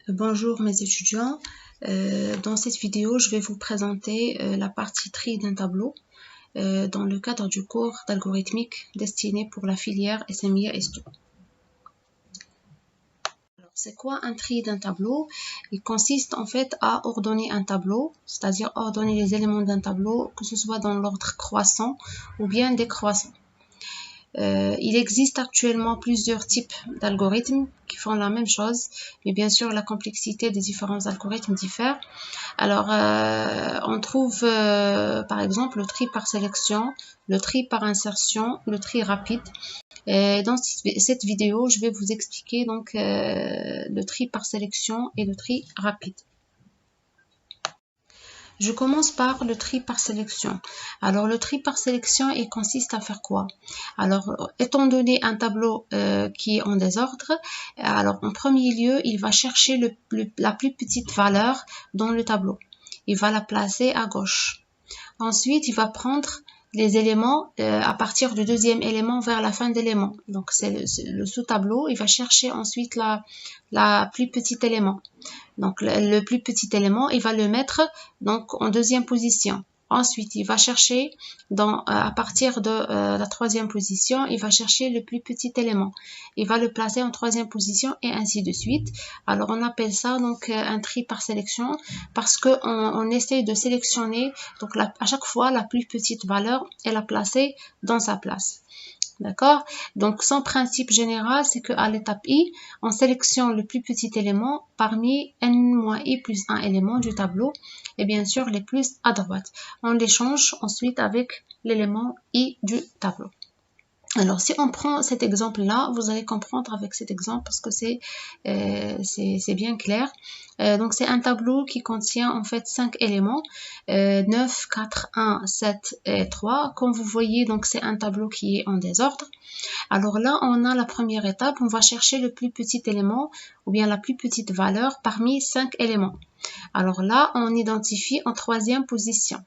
Bonjour mes étudiants, dans cette vidéo je vais vous présenter la partie tri d'un tableau dans le cadre du cours d'algorithmique destiné pour la filière SMI et STO. C'est quoi un tri d'un tableau? Il consiste en fait à ordonner un tableau, c'est-à-dire ordonner les éléments d'un tableau, que ce soit dans l'ordre croissant ou bien décroissant. Il existe actuellement plusieurs types d'algorithmes qui font la même chose, mais bien sûr la complexité des différents algorithmes diffère. Alors on trouve par exemple le tri par sélection, le tri par insertion, le tri rapide. Et dans cette vidéo, je vais vous expliquer donc le tri par sélection et le tri rapide. Je commence par le tri par sélection. Alors, le tri par sélection, il consiste à faire quoi? Alors, étant donné un tableau qui est en désordre, alors en premier lieu, il va chercher la plus petite valeur dans le tableau. Il va la placer à gauche. Ensuite, il va prendre les éléments à partir du deuxième élément vers la fin d'élément. Donc, c'est le sous-tableau. Il va chercher ensuite la plus petit élément. Donc, le plus petit élément, il va le mettre donc en deuxième position. Ensuite, il va chercher à partir de la troisième position, il va chercher le plus petit élément. Il va le placer en troisième position et ainsi de suite. Alors, on appelle ça donc un tri par sélection parce qu'on essaye de sélectionner donc à chaque fois la plus petite valeur et la placer dans sa place. D'accord? Donc, son principe général, c'est qu'à l'étape I, on sélectionne le plus petit élément parmi n-i plus 1 élément du tableau et bien sûr les plus à droite. On les change ensuite avec l'élément I du tableau. Alors, si on prend cet exemple-là, vous allez comprendre avec cet exemple parce que c'est bien clair. Donc, c'est un tableau qui contient en fait 5 éléments, 9, 4, 1, 7 et 3. Comme vous voyez, donc c'est un tableau qui est en désordre. Alors là, on a la première étape, on va chercher le plus petit élément ou bien la plus petite valeur parmi 5 éléments. Alors là, on identifie en troisième position.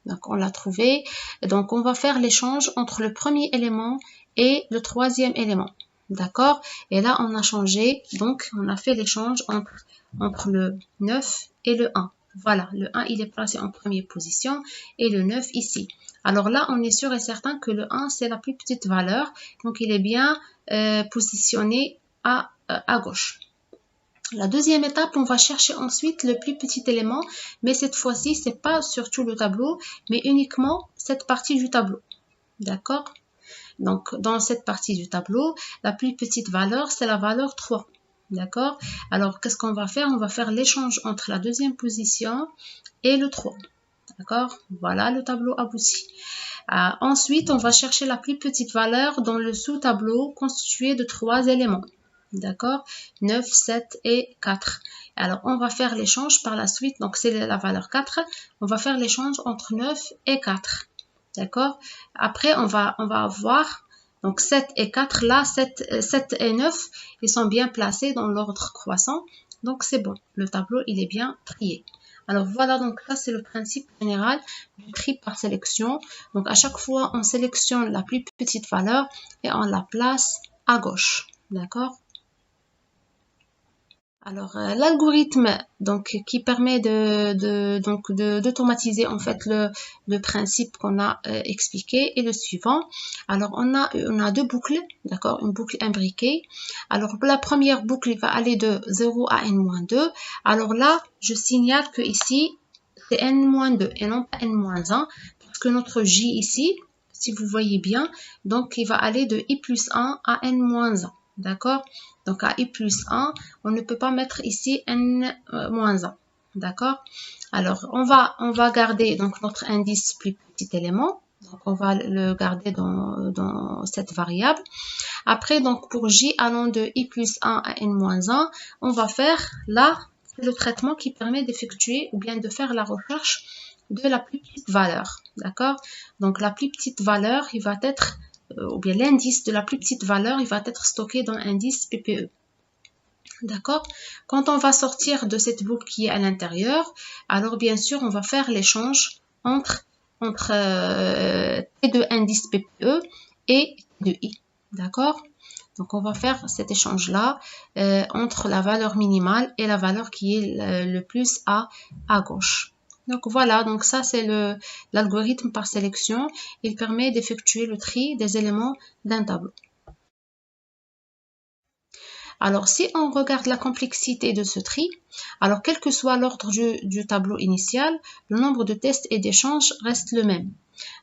Donc, on l'a trouvé. Donc, on va faire l'échange entre le premier élément et le troisième élément. D'accord? Et là, on a changé. Donc, on a fait l'échange entre le 9 et le 1. Voilà, le 1, il est placé en première position et le 9 ici. Alors là, on est sûr et certain que le 1, c'est la plus petite valeur. Donc, il est bien positionné à gauche. La deuxième étape, on va chercher ensuite le plus petit élément, mais cette fois-ci, c'est pas sur tout le tableau, mais uniquement cette partie du tableau. D'accord? Donc, dans cette partie du tableau, la plus petite valeur, c'est la valeur 3. D'accord? Alors, qu'est-ce qu'on va faire? On va faire l'échange entre la deuxième position et le 3. D'accord? Voilà, le tableau abouti. Ensuite, on va chercher la plus petite valeur dans le sous-tableau constitué de 3 éléments. D'accord? 9, 7 et 4. Alors, on va faire l'échange par la suite. Donc, c'est la valeur 4. On va faire l'échange entre 9 et 4. D'accord? Après, on va avoir donc 7 et 4. Là, 7 et 9, ils sont bien placés dans l'ordre croissant. Donc, c'est bon. Le tableau, il est bien trié. Alors, voilà. Donc, ça, c'est le principe général du tri par sélection. Donc, à chaque fois, on sélectionne la plus petite valeur et on la place à gauche. D'accord? Alors, l'algorithme donc qui permet d'automatiser en fait le principe qu'on a expliqué est le suivant. Alors, on a deux boucles, d'accord, une boucle imbriquée. Alors, la première boucle va aller de 0 à n-2. Alors là, je signale que ici, c'est n-2 et non pas n-1 parce que notre j ici, si vous voyez bien, donc il va aller de i plus 1 à n-1. D'accord? Donc, à i plus 1, on ne peut pas mettre ici n-1. D'accord? Alors, on va garder donc notre indice plus petit élément. Donc, on va le garder dans cette variable. Après, donc, pour j allant de i plus 1 à n-1, on va faire là, c'est le traitement qui permet d'effectuer ou bien de faire la recherche de la plus petite valeur. D'accord? Donc, la plus petite valeur, il va être ou bien l'indice de la plus petite valeur, il va être stocké dans l'indice PPE. D'accord? Quand on va sortir de cette boucle qui est à l'intérieur, alors bien sûr, on va faire l'échange entre T de indice PPE et T de I. D'accord? Donc, on va faire cet échange-là entre la valeur minimale et la valeur qui est le plus à gauche. Donc, voilà. Donc, ça, c'est l'algorithme par sélection. Il permet d'effectuer le tri des éléments d'un tableau. Alors, si on regarde la complexité de ce tri, alors quel que soit l'ordre du tableau initial, le nombre de tests et d'échanges reste le même.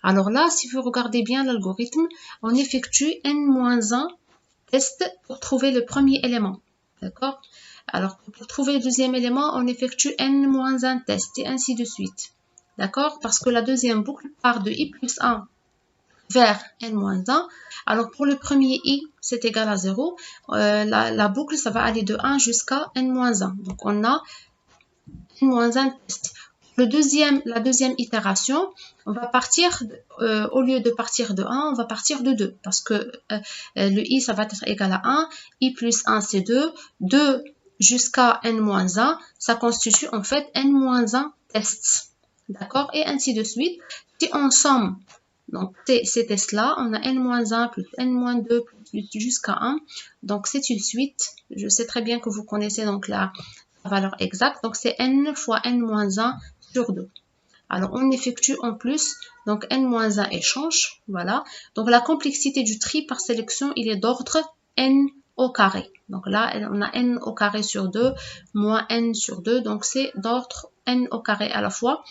Alors là, si vous regardez bien l'algorithme, on effectue n-1 tests pour trouver le premier élément. D'accord? Alors, pour trouver le deuxième élément, on effectue n-1 test et ainsi de suite. D'accord? Parce que la deuxième boucle part de i plus 1 vers n-1. Alors, pour le premier i, c'est égal à 0. La boucle, ça va aller de 1 jusqu'à n-1. Donc, on a n-1 test. La deuxième itération, on va partir, au lieu de partir de 1, on va partir de 2. Parce que le i, ça va être égal à 1. I plus 1, c'est 2. 2 jusqu'à n-1, ça constitue en fait n-1 tests. D'accord? Et ainsi de suite. Si on somme donc ces tests-là, on a n-1 plus n-2 plus jusqu'à 1. Donc c'est une suite. Je sais très bien que vous connaissez donc la valeur exacte. Donc c'est n fois n-1 sur 2. Alors on effectue en plus donc n-1 échange. Voilà. Donc la complexité du tri par sélection, il est d'ordre n au carré. Donc là, on a n au carré sur 2 moins n sur 2. Donc c'est d'ordre n au carré à la fois,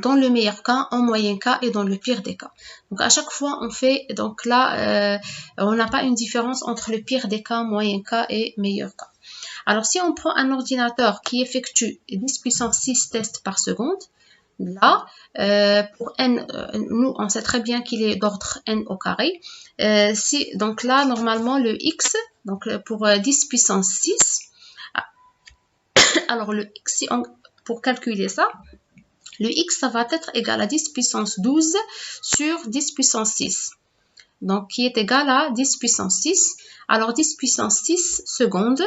dans le meilleur cas, en moyen cas et dans le pire des cas. Donc à chaque fois on fait, donc là on n'a pas une différence entre le pire des cas, moyen cas et meilleur cas. Alors si on prend un ordinateur qui effectue 10 puissance 6 tests par seconde, là pour n, nous on sait très bien qu'il est d'ordre n au carré. Donc là normalement le x, donc pour 10 puissance 6, alors le x, pour calculer ça, le x, ça va être égal à 10 puissance 12 sur 10 puissance 6. Donc, qui est égal à 10 puissance 6. Alors, 10 puissance 6 secondes.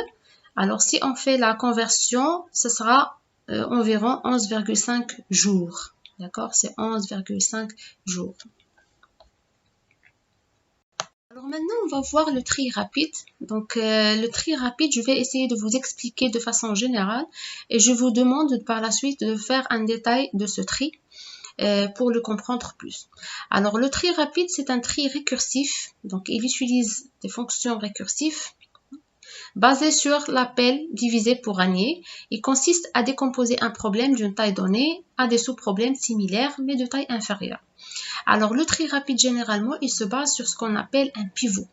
Alors, si on fait la conversion, ce sera environ 11,5 jours. D'accord? C'est 11,5 jours. Alors maintenant, on va voir le tri rapide. Donc, le tri rapide, je vais essayer de vous expliquer de façon générale et je vous demande par la suite de faire un détail de ce tri pour le comprendre plus. Alors, le tri rapide, c'est un tri récursif. Donc, il utilise des fonctions récursives basées sur l'appel divisé pour régner. Il consiste à décomposer un problème d'une taille donnée à des sous-problèmes similaires mais de taille inférieure. Alors, le tri rapide, généralement, il se base sur ce qu'on appelle un pivot.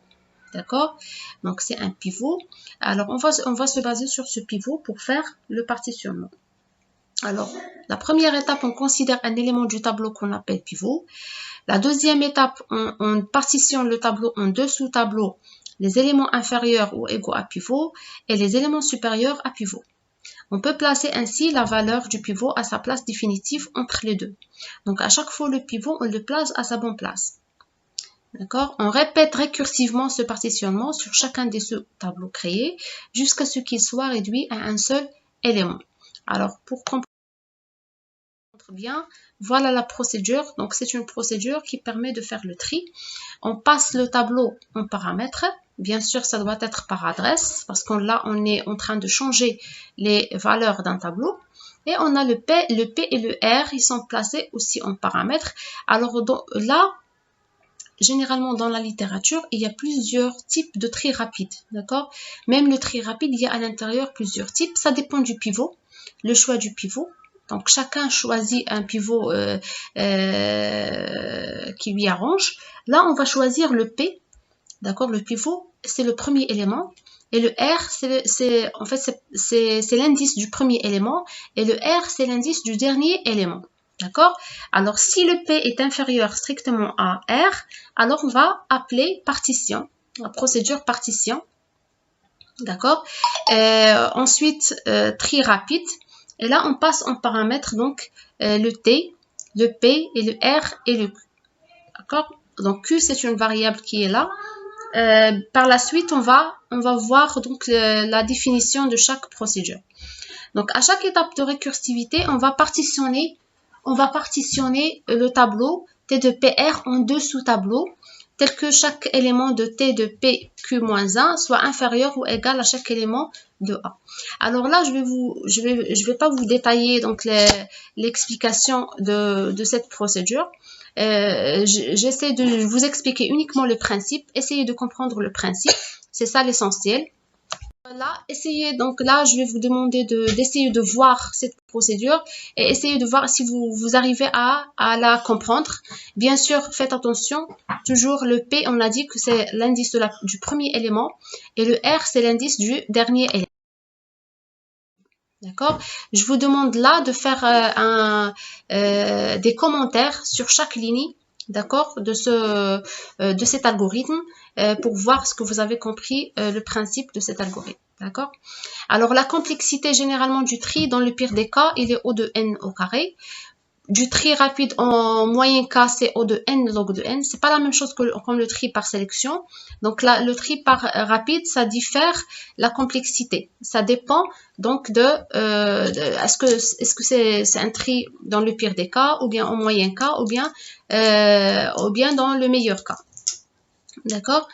D'accord? Donc, c'est un pivot. Alors, on va se baser sur ce pivot pour faire le partitionnement. Alors, la première étape, on considère un élément du tableau qu'on appelle pivot. La deuxième étape, on partitionne le tableau en deux sous-tableaux, les éléments inférieurs ou égaux à pivot et les éléments supérieurs à pivot. On peut placer ainsi la valeur du pivot à sa place définitive entre les deux. Donc, à chaque fois, le pivot, on le place à sa bonne place. D'accord? On répète récursivement ce partitionnement sur chacun des sous-tableaux créés jusqu'à ce qu'il soit réduit à un seul élément. Alors, pour comprendre bien, voilà la procédure. Donc, c'est une procédure qui permet de faire le tri. On passe le tableau en paramètres. Bien sûr, ça doit être par adresse parce qu'on là, on est en train de changer les valeurs d'un tableau. Et on a le P et le R, ils sont placés aussi en paramètres. Alors là, généralement dans la littérature, il y a plusieurs types de tri rapide. D'accord? Même le tri rapide, il y a à l'intérieur plusieurs types. Ça dépend du pivot, le choix du pivot. Donc, chacun choisit un pivot qui lui arrange. Là, on va choisir le P. D'accord? Le pivot, c'est le premier élément. Et le R, c'est l'indice du premier élément. Et le R, c'est l'indice du dernier élément. D'accord? Alors, si le P est inférieur strictement à R, alors on va appeler partition, la procédure partition. D'accord? Ensuite, tri rapide. Et là, on passe en paramètre donc le T, le P et le R et le Q. D'accord? Donc, Q, c'est une variable qui est là. Par la suite, on va voir donc la définition de chaque procédure. Donc, à chaque étape de récursivité, on va partitionner le tableau T de PR en deux sous-tableaux. tel que chaque élément de T de PQ-1 soit inférieur ou égal à chaque élément de A. Alors là, je vais pas vous détailler donc l'explication de cette procédure. J'essaie de vous expliquer uniquement le principe. Essayez de comprendre le principe. C'est ça l'essentiel. Là, donc là, je vais vous demander d'essayer de voir cette procédure et essayer de voir si vous arrivez à la comprendre. Bien sûr, faites attention, toujours le P, on a dit que c'est l'indice du premier élément et le R, c'est l'indice du dernier élément. D'accord? Je vous demande là de faire des commentaires sur chaque ligne, d'accord, de cet algorithme pour voir ce que vous avez compris, le principe de cet algorithme. D'accord? Alors, la complexité généralement du tri, dans le pire des cas, il est O de n au carré. Du tri rapide en moyen cas, c'est O de n log de n. C'est pas la même chose comme le tri par sélection. Donc là, le tri par rapide, ça diffère la complexité. Ça dépend donc est-ce que c'est un tri dans le pire des cas, ou bien en moyen cas, ou bien dans le meilleur cas. D'accord?